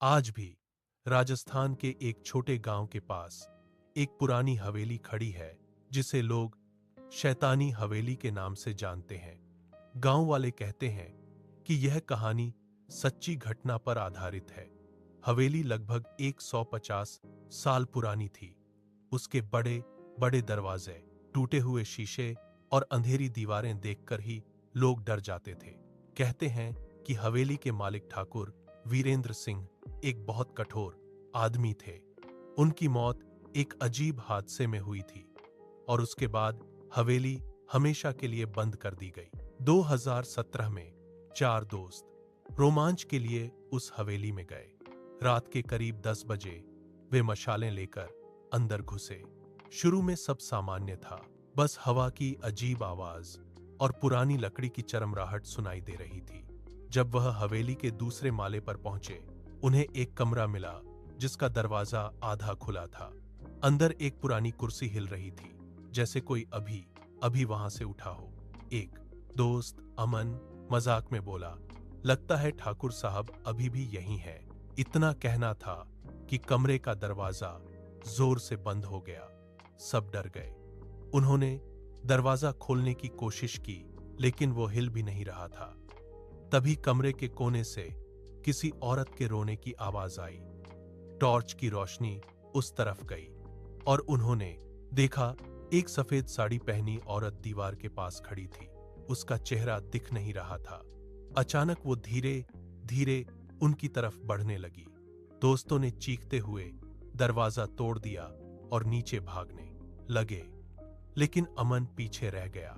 आज भी राजस्थान के एक छोटे गांव के पास एक पुरानी हवेली खड़ी है जिसे लोग शैतानी हवेली के नाम से जानते हैं। गांव वाले कहते हैं कि यह कहानी सच्ची घटना पर आधारित है। हवेली लगभग 150 साल पुरानी थी। उसके बड़े बड़े दरवाजे, टूटे हुए शीशे और अंधेरी दीवारें देखकर ही लोग डर जाते थे। कहते हैं कि हवेली के मालिक ठाकुर वीरेंद्र सिंह एक बहुत कठोर आदमी थे। उनकी मौत एक अजीब हादसे में हुई थी और उसके बाद हवेली हमेशा के लिए बंद कर दी गई। 2017 में 4 दोस्त रोमांच के लिए उस हवेली में गए। रात के करीब 10 बजे वे मशालें लेकर अंदर घुसे। शुरू में सब सामान्य था, बस हवा की अजीब आवाज और पुरानी लकड़ी की चरमराहट सुनाई दे रही थी। जब वह हवेली के दूसरे माले पर पहुंचे, उन्हें एक कमरा मिला जिसका दरवाजा आधा खुला था। अंदर एक पुरानी कुर्सी हिल रही थी, जैसे कोई अभी अभी वहां से उठा हो। एक दोस्त अमन मजाक में बोला, लगता है ठाकुर साहब अभी भी यहीं हैं। इतना कहना था कि कमरे का दरवाजा जोर से बंद हो गया। सब डर गए। उन्होंने दरवाजा खोलने की कोशिश की, लेकिन वो हिल भी नहीं रहा था। तभी कमरे के कोने से किसी औरत के रोने की आवाज आई। टॉर्च की रोशनी उस तरफ गई और उन्होंने देखा एक सफेद साड़ी पहनी औरत दीवार के पास खड़ी थी। उसका चेहरा दिख नहीं रहा था। अचानक वो धीरे धीरे उनकी तरफ बढ़ने लगी। दोस्तों ने चीखते हुए दरवाजा तोड़ दिया और नीचे भागने लगे, लेकिन अमन पीछे रह गया।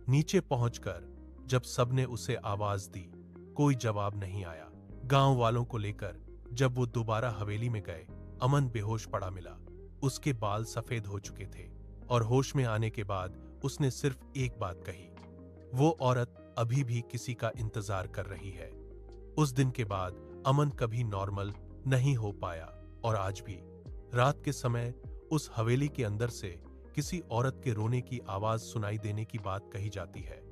नीचे पहुंचकर जब सबने उसे आवाज दी, कोई जवाब नहीं आया। गांव वालों को लेकर जब वो दोबारा हवेली में गए, अमन बेहोश पड़ा मिला। उसके बाल सफेद हो चुके थे और होश में आने के बाद उसने सिर्फ एक बात कही, वो औरत अभी भी किसी का इंतजार कर रही है। उस दिन के बाद अमन कभी नॉर्मल नहीं हो पाया और आज भी रात के समय उस हवेली के अंदर से किसी औरत के रोने की आवाज सुनाई देने की बात कही जाती है।